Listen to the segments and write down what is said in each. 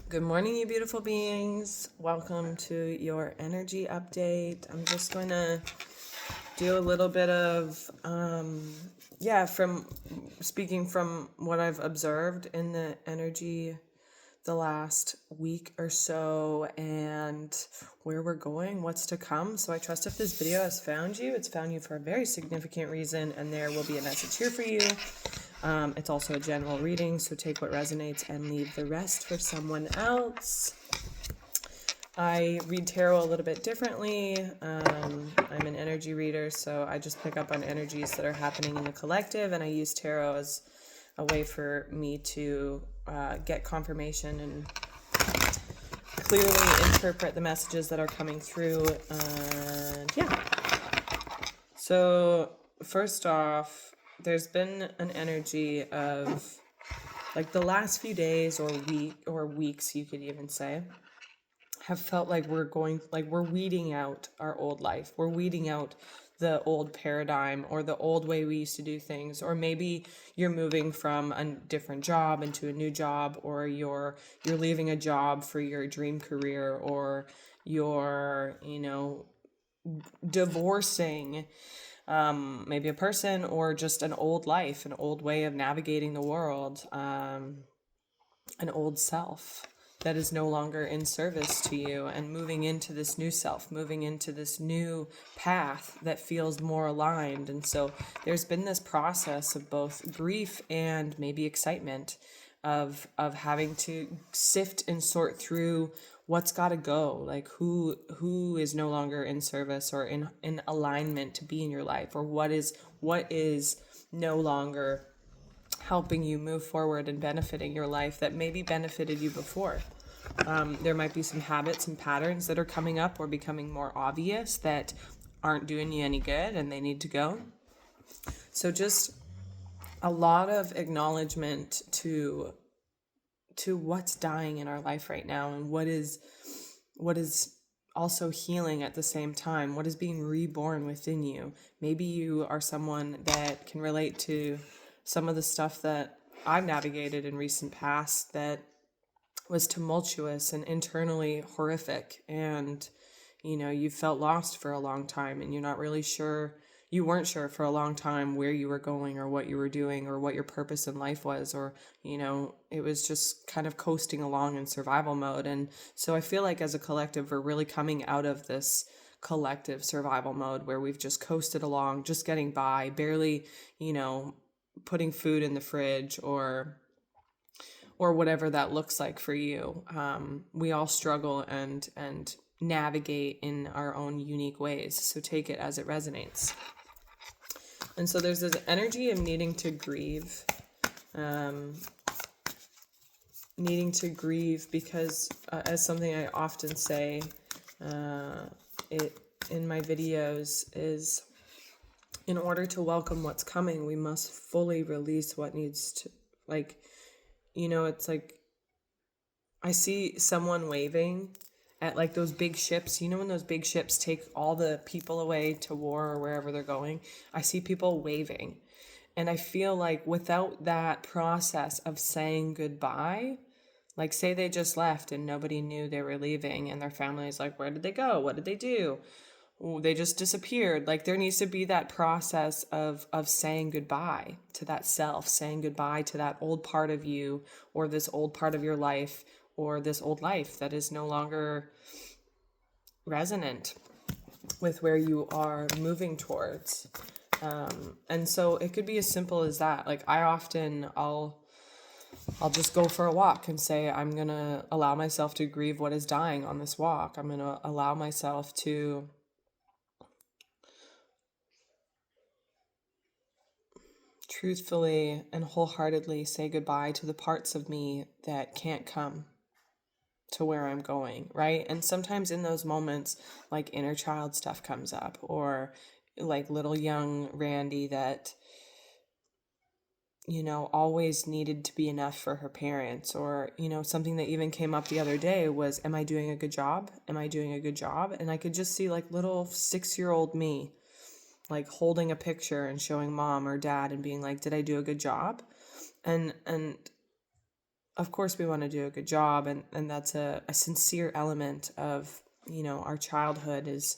Good morning, you beautiful beings. Welcome to your energy update. I'm just going to do a little bit of, from speaking from what I've observed in the energy the last week or so and where we're going, what's to come. So I trust if this video has found you, it's found you for a very significant reason, and there will be a message here for you. It's also a general reading, so take what resonates and leave the rest for someone else. I read tarot a little bit differently. I'm an energy reader, so I just pick up on energies that are happening in the collective, and I use tarot as a way for me to get confirmation and clearly interpret the messages that are coming through. So first off, there's been an energy of like the last few days or weeks, you could even say, have felt like we're weeding out our old life. We're weeding out the old paradigm or the old way we used to do things. Or maybe you're moving from a different job into a new job, or you're leaving a job for your dream career, or you're, divorcing maybe a person, or just an old life, an old way of navigating the world, an old self that is no longer in service to you, and moving into this new self, moving into this new path that feels more aligned. And so there's been this process of both grief and maybe excitement of having to sift and sort through what's got to go, like who is no longer in service or in alignment to be in your life, or what is no longer helping you move forward and benefiting your life that maybe benefited you before. There might be some habits and patterns that are coming up or becoming more obvious that aren't doing you any good, and they need to go. So just a lot of acknowledgement to what's dying in our life right now, and what is also healing at the same time, what is being reborn within you. Maybe you are someone that can relate to some of the stuff that I've navigated in recent past that was tumultuous and internally horrific, and you felt lost for a long time, and you weren't sure for a long time where you were going or what you were doing or what your purpose in life was, or it was just kind of coasting along in survival mode. And so I feel like as a collective, we're really coming out of this collective survival mode where we've just coasted along, just getting by, barely putting food in the fridge, or whatever that looks like for you. We all struggle and navigate in our own unique ways, so take it as it resonates. And so there's this energy of needing to grieve, because as something I often say in my videos is, in order to welcome what's coming, we must fully release what needs to, it's like I see someone waving at like those big ships, when those big ships take all the people away to war or wherever they're going. I see people waving, and I feel like without that process of saying goodbye, like say they just left and nobody knew they were leaving, and their family's like, where did they go? What did they do? Ooh, they just disappeared. Like there needs to be that process of saying goodbye to that self, saying goodbye to that old part of you, or this old part of your life, or this old life that is no longer resonant with where you are moving towards. And so it could be as simple as that. Like I'll just go for a walk and say, I'm going to allow myself to grieve what is dying on this walk. I'm going to allow myself to truthfully and wholeheartedly say goodbye to the parts of me that can't come to where I'm going, right? And sometimes in those moments, like inner child stuff comes up, or like little young Randy that, always needed to be enough for her parents, or, something that even came up the other day was, am I doing a good job? Am I doing a good job? And I could just see like little 6-year-old me, like holding a picture and showing mom or dad and being like, did I do a good job? And of course we want to do a good job, and that's a sincere element of, our childhood is,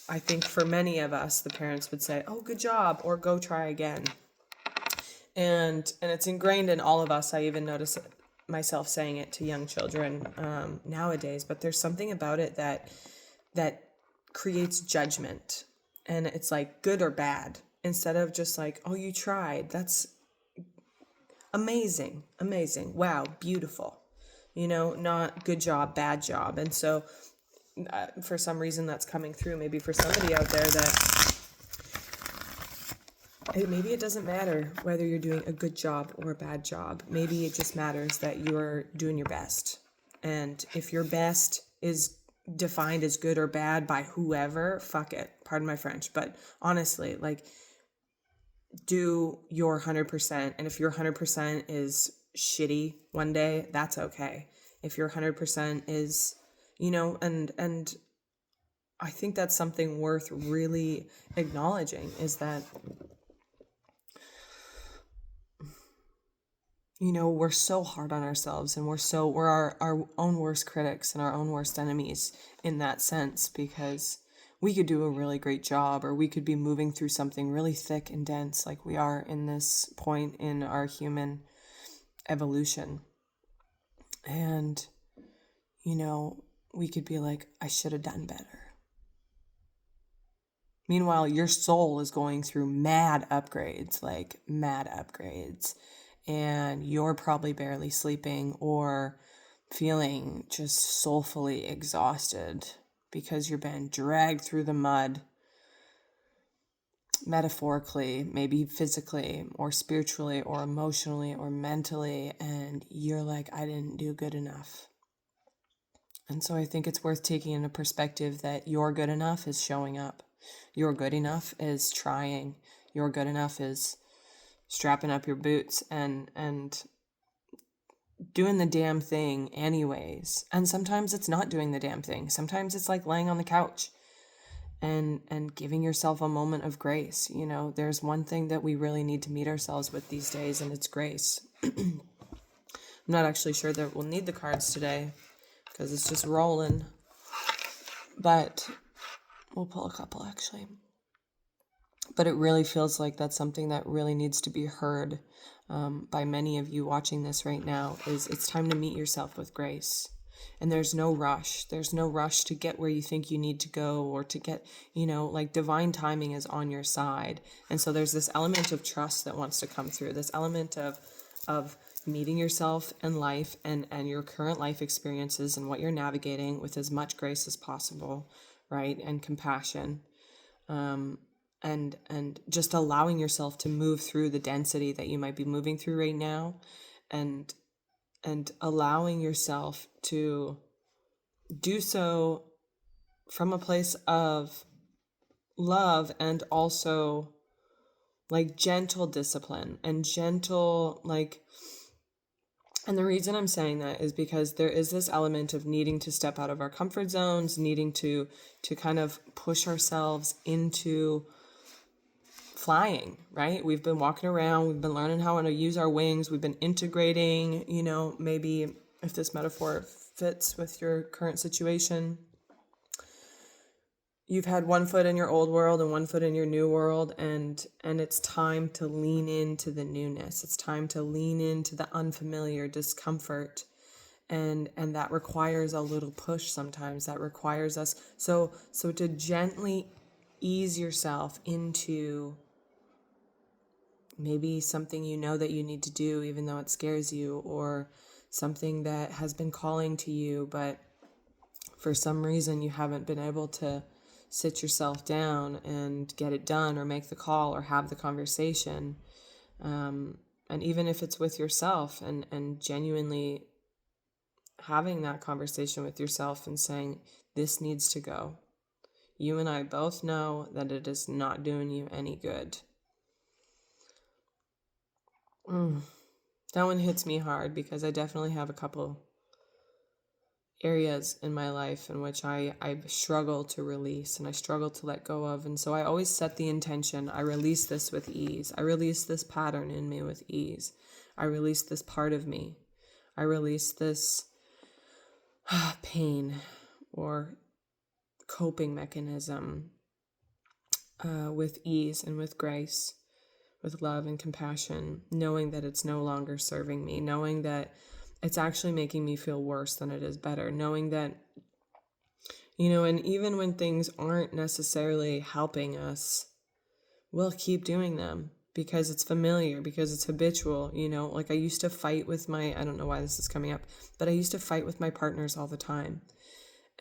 I think for many of us, the parents would say, oh, good job, or go try again. And it's ingrained in all of us. I even notice myself saying it to young children nowadays, but there's something about it that creates judgment, and it's like good or bad, instead of just like, oh, you tried, that's amazing, wow, beautiful, not good job, bad job. And so for some reason that's coming through, maybe for somebody out there, that maybe it doesn't matter whether you're doing a good job or a bad job. Maybe it just matters that you're doing your best. And if your best is defined as good or bad by whoever, fuck it, pardon my French, but honestly, like, do your 100%. And if your 100% is shitty one day, that's okay. If your 100% is, and I think that's something worth really acknowledging, is that, we're so hard on ourselves, and we're our own worst critics and our own worst enemies in that sense, because we could do a really great job, or we could be moving through something really thick and dense, like we are in this point in our human evolution. And, we could be like, I should have done better. Meanwhile, your soul is going through mad upgrades, and you're probably barely sleeping or feeling just soulfully exhausted because you're being dragged through the mud, metaphorically, maybe physically or spiritually or emotionally or mentally, and you're like, I didn't do good enough. And so I think it's worth taking in a perspective that your good enough is showing up. Your good enough is trying. Your good enough is strapping up your boots and doing the damn thing anyways. And sometimes it's not doing the damn thing. Sometimes it's like laying on the couch and giving yourself a moment of grace. There's one thing that we really need to meet ourselves with these days, and it's grace. I'm not actually sure that we'll need the cards today because it's just rolling, but we'll pull a couple actually. But it really feels like that's something that really needs to be heard by many of you watching this right now, is it's time to meet yourself with grace. And there's no rush. There's no rush to get where you think you need to go, or to get, like, divine timing is on your side. And so there's this element of trust that wants to come through, this element of meeting yourself and life and your current life experiences and what you're navigating with as much grace as possible, right? And compassion. And just allowing yourself to move through the density that you might be moving through right now, and allowing yourself to do so from a place of love, and also like gentle discipline and gentle, like, and the reason I'm saying that is because there is this element of needing to step out of our comfort zones, needing to kind of push ourselves into flying, right? We've been walking around, we've been learning how to use our wings, we've been integrating, maybe if this metaphor fits with your current situation, you've had one foot in your old world and one foot in your new world, and it's time to lean into the newness. It's time to lean into the unfamiliar discomfort, and that requires a little push sometimes. That requires us so to gently ease yourself into maybe something that you need to do even though it scares you, or something that has been calling to you, but for some reason you haven't been able to sit yourself down and get it done, or make the call, or have the conversation. And even if it's with yourself, and genuinely having that conversation with yourself and saying, this needs to go. You and I both know that it is not doing you any good. That one hits me hard, because I definitely have a couple areas in my life in which I struggle to release, and I struggle to let go of. And so I always set the intention, I release this with ease. I release this pattern in me with ease. I release this part of me. I release this pain or coping mechanism with ease and with grace, with love and compassion, knowing that it's no longer serving me, knowing that it's actually making me feel worse than it is better, knowing that, and even when things aren't necessarily helping us, we'll keep doing them because it's familiar, because it's habitual. Like I used to fight with I don't know why this is coming up, but I used to fight with my partners all the time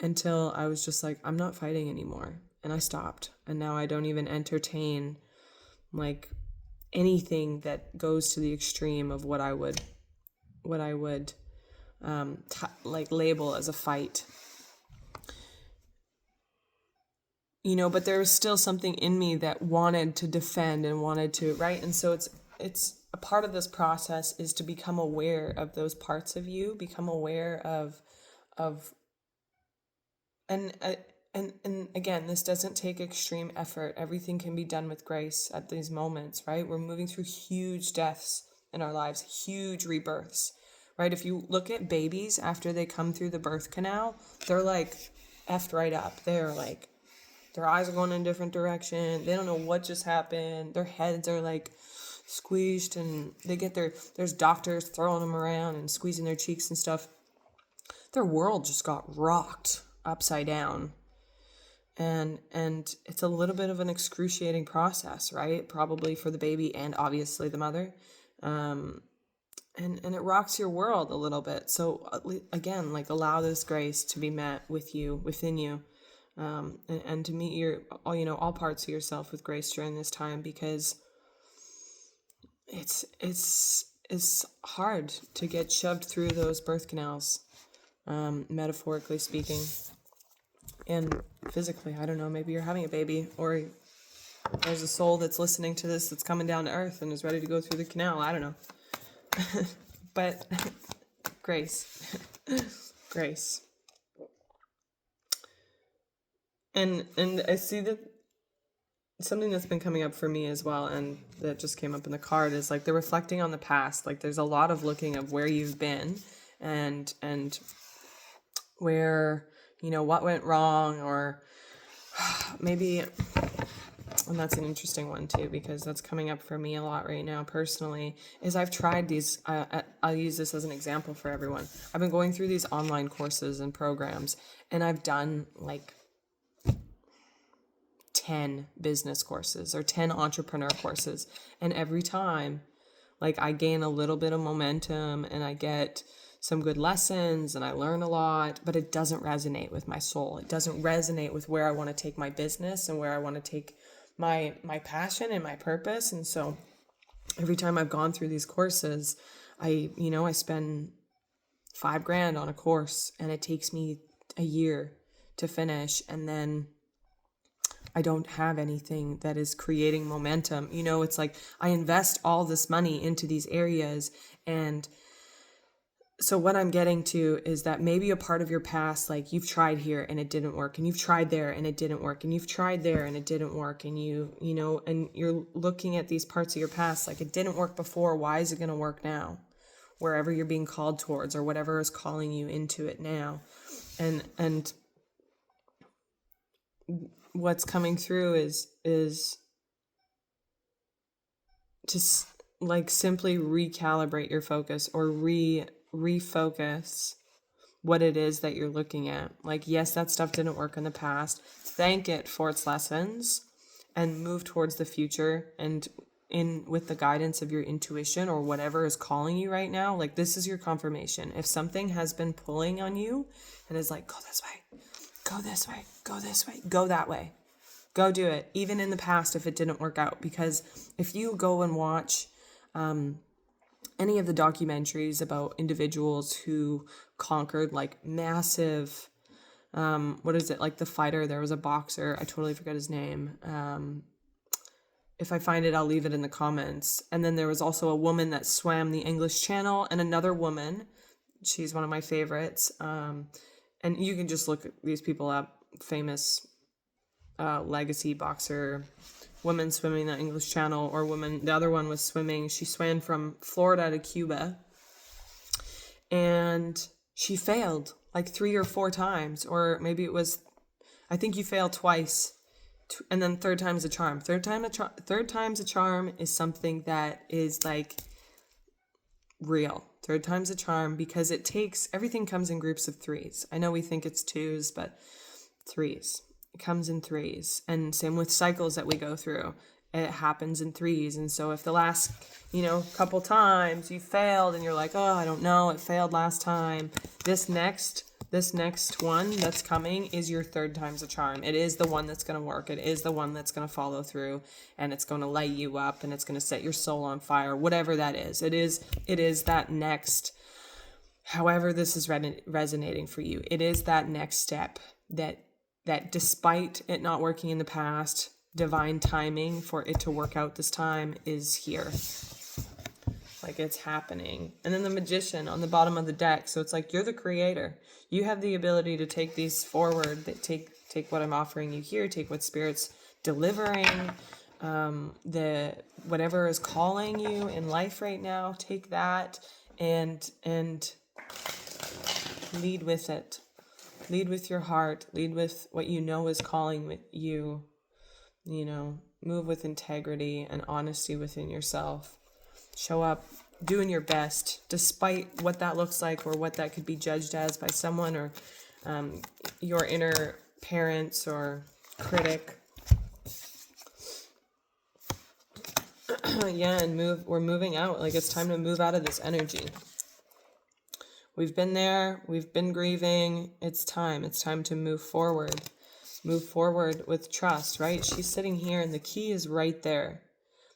until I was just like, I'm not fighting anymore. And I stopped. And now I don't even entertain like anything that goes to the extreme of what I would like label as a fight. But there was still something in me that wanted to defend and wanted to, right? And so it's a part of this process is to become aware of those parts of you, become aware of and again, this doesn't take extreme effort. Everything can be done with grace at these moments, right? We're moving through huge deaths in our lives, huge rebirths, right? If you look at babies after they come through the birth canal, they're like effed right up. They're like, their eyes are going in a different direction. They don't know what just happened. Their heads are like squeezed, and they get there's doctors throwing them around and squeezing their cheeks and stuff. Their world just got rocked upside down. And it's a little bit of an excruciating process, right? Probably for the baby and obviously the mother. And it rocks your world a little bit. So again, like allow this grace to be met with you, within you. And to meet all parts of yourself with grace during this time, because it's hard to get shoved through those birth canals, metaphorically speaking, and physically. I don't know, maybe you're having a baby, or there's a soul that's listening to this that's coming down to earth and is ready to go through the canal. I don't know. But grace. Grace. And I see that something that's been coming up for me as well, and that just came up in the card, is like the reflecting on the past. Like there's a lot of looking of where you've been and where, what went wrong, or maybe, and that's an interesting one too, because that's coming up for me a lot right now personally, is I've tried these, I'll use this as an example for everyone. I've been going through these online courses and programs, and I've done like 10 business courses or 10 entrepreneur courses. And every time, like I gain a little bit of momentum and I get some good lessons and I learn a lot, but it doesn't resonate with my soul. It doesn't resonate with where I want to take my business and where I want to take my passion and my purpose. And so every time I've gone through these courses, I spend $5,000 on a course, and it takes me a year to finish. And then I don't have anything that is creating momentum. It's like I invest all this money into these areas. And so what I'm getting to is that maybe a part of your past, like you've tried here and it didn't work, and you've tried there and it didn't work, and you've tried there and it didn't work. And and you're looking at these parts of your past, like it didn't work before. Why is it going to work now? Wherever you're being called towards, or whatever is calling you into it now. And what's coming through is just like simply recalibrate your focus, or refocus what it is that you're looking at. Like, yes, that stuff didn't work in the past. Thank it for its lessons and move towards the future, and with the guidance of your intuition or whatever is calling you right now. Like, this is your confirmation. If something has been pulling on you and is like, go this way, go this way, go this way, go that way, go do it. Even in the past, if it didn't work out, because if you go and watch any of the documentaries about individuals who conquered like massive, like the fighter, there was a boxer, I totally forget his name. If I find it, I'll leave it in the comments. And then there was also a woman that swam the English Channel, and another woman, she's one of my favorites. And you can just look these people up, famous legacy boxer, woman swimming the English Channel, or woman, the other one was swimming, she swam from Florida to Cuba. and she failed like 3 or 4 times, or maybe it was, I think you failed twice, and then third time's a charm. Third time's a charm is something that is like real. Third time's a charm, because everything comes in groups of 3s. I know we think it's 2s, but 3s. It comes in 3s. And same with cycles that we go through. It happens in 3s. And so if the last, couple times you failed and you're like, oh, I don't know, it failed last time, this next one that's coming is your third time's a charm. It is the one that's going to work. It is the one that's going to follow through, and it's going to light you up, and it's going to set your soul on fire, whatever that is. It is that next, however this is resonating for you. It is that next step that despite it not working in the past, divine timing for it to work out this time is here. Like, it's happening. And then the Magician on the bottom of the deck. So it's like, you're the creator. You have the ability to take these forward. Take what I'm offering you here. Take what Spirit's delivering. Whatever is calling you in life right now. Take that and lead with it. Lead with your heart. Lead with what you know is calling with you. Move with integrity and honesty within yourself. Show up doing your best, despite what that looks like, or what that could be judged as by someone, or your inner parents or critic. And we're moving out. Like, it's time to move out of this energy. We've been there. We've been grieving. It's time to move forward. Move forward with trust, right? She's sitting here and the key is right there.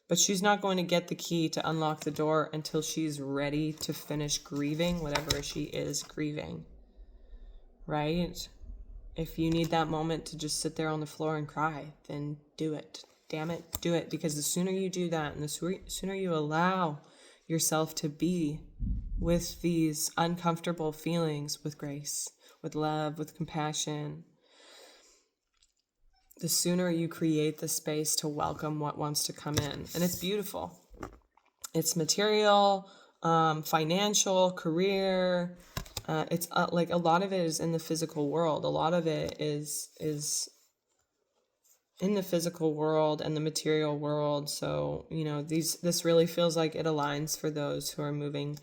But she's not going to get the key to unlock the door until she's ready to finish grieving whatever she is grieving, right? If you need that moment to just sit there on the floor and cry, then do it. Damn it, do it. Because the sooner you do that, and the sooner you allow yourself to be with these uncomfortable feelings with grace, with love, with compassion, the sooner you create the space to welcome what wants to come in. And it's beautiful. It's material, financial, career. It's like a lot of it is in the physical world. A lot of it is in the physical world and the material world. So, this really feels like it aligns for those who are moving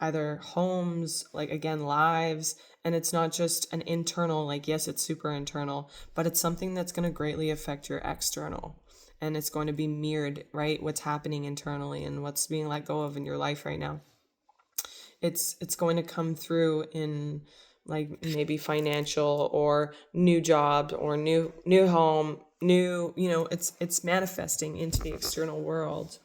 either homes, like, again, lives. And it's not just an internal, like, yes, it's super internal, but it's something that's going to greatly affect your external. And it's going to be mirrored, right? What's happening internally and what's being let go of in your life right now. It's going to come through in, like, maybe financial or new jobs or new home, it's manifesting into the external world.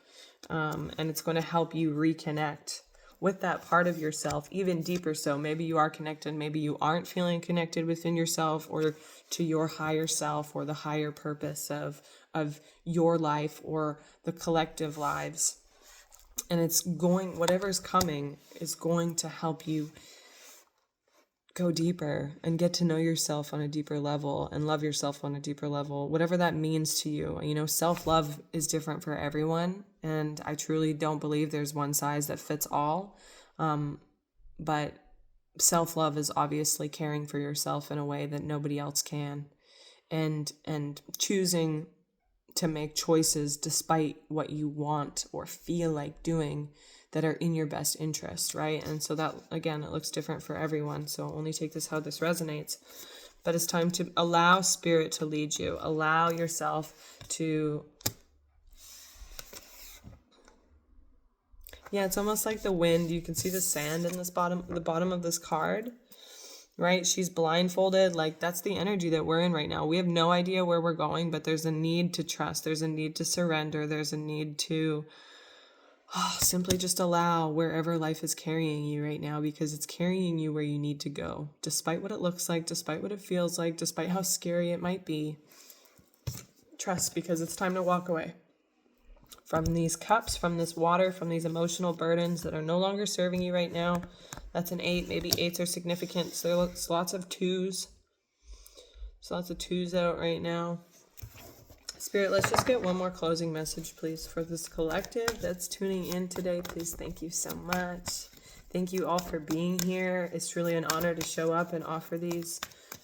And it's going to help you reconnect with that part of yourself even deeper. So maybe you are connected, maybe you aren't feeling connected within yourself or to your higher self or the higher purpose of your life or the collective lives. And whatever's coming is going to help you go deeper and get to know yourself on a deeper level and love yourself on a deeper level, whatever that means to you. Self-love is different for everyone, and I truly don't believe there's one size that fits all. But self-love is obviously caring for yourself in a way that nobody else can, and choosing to make choices despite what you want or feel like doing that are in your best interest, right? And so that, again, it looks different for everyone. So only take this how this resonates. But it's time to allow Spirit to lead you. Allow yourself to... Yeah, it's almost like the wind. You can see the sand in the bottom of this card, right? She's blindfolded. Like, that's the energy that we're in right now. We have no idea where we're going, but there's a need to trust. There's a need to surrender. There's a need to... simply just allow wherever life is carrying you right now, because it's carrying you where you need to go, despite what it looks like, despite what it feels like, despite how scary it might be. Trust, because it's time to walk away from these cups, from this water, from these emotional burdens that are no longer serving you right now. That's an 8. Maybe 8s are significant. So there's lots of 2s. There's lots of 2s out right now. Spirit, let's just get one more closing message, please, for this collective that's tuning in today. Please, thank you so much. Thank you all for being here. It's really an honor to show up and offer these.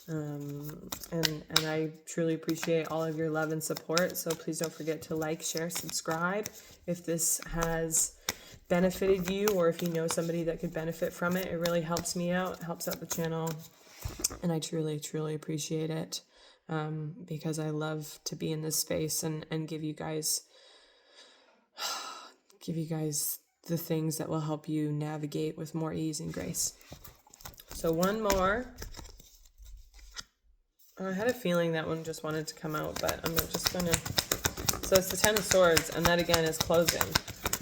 And I truly appreciate all of your love and support. So please don't forget to like, share, subscribe. If this has benefited you, or if you know somebody that could benefit from it, it really helps me out, helps out the channel. And I truly, truly appreciate it, because I love to be in this space and give you guys the things that will help you navigate with more ease and grace. So one more. I had a feeling that one just wanted to come out, but I'm just going to... So it's the Ten of Swords, and that again is closing.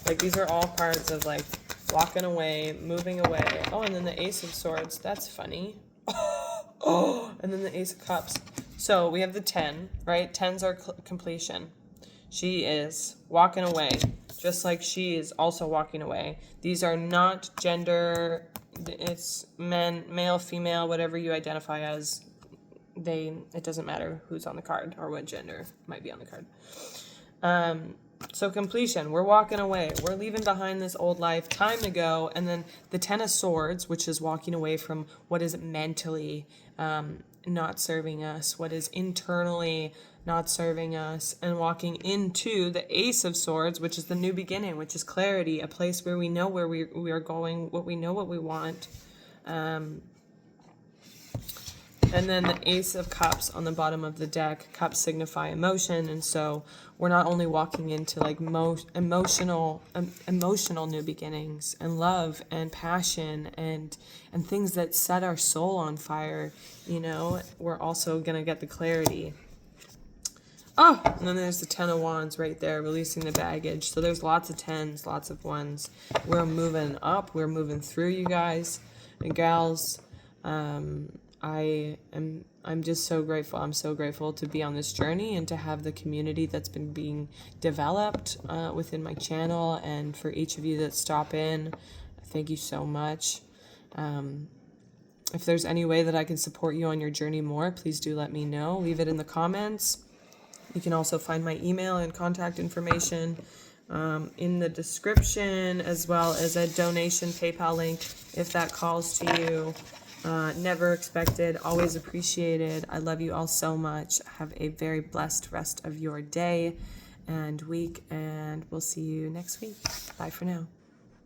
Like, these are all parts of, like, walking away, moving away. Oh, and then the Ace of Swords. That's funny. Oh, and then the Ace of Cups. So we have the 10, right? 10s are completion. She is walking away, just like she is also walking away. These are not gender. It's men, male, female, whatever you identify as. It doesn't matter who's on the card or what gender might be on the card. So completion, we're walking away. We're leaving behind this old life, time to go. And then the Ten of Swords, which is walking away from what is mentally not serving us, what is internally not serving us, and walking into the Ace of Swords, which is the new beginning, which is clarity, a place where we know where we are going, what we know what we want. And then the Ace of Cups on the bottom of the deck. Cups signify emotion, and so we're not only walking into like emotional new beginnings and love and passion and things that set our soul on fire. You know, we're also gonna get the clarity. Oh, and then there's the Ten of Wands right there, releasing the baggage. So there's lots of 10s, lots of 1s. We're moving up. We're moving through, you guys and gals. I'm just so grateful. I'm so grateful to be on this journey and to have the community that's been being developed within my channel, and for each of you that stop in, thank you so much. If there's any way that I can support you on your journey more, please do let me know. Leave it in the comments. You can also find my email and contact information in the description, as well as a donation PayPal link if that calls to you. Never expected, always appreciated. I love you all so much. Have a very blessed rest of your day and week, and we'll see you next week. Bye for now.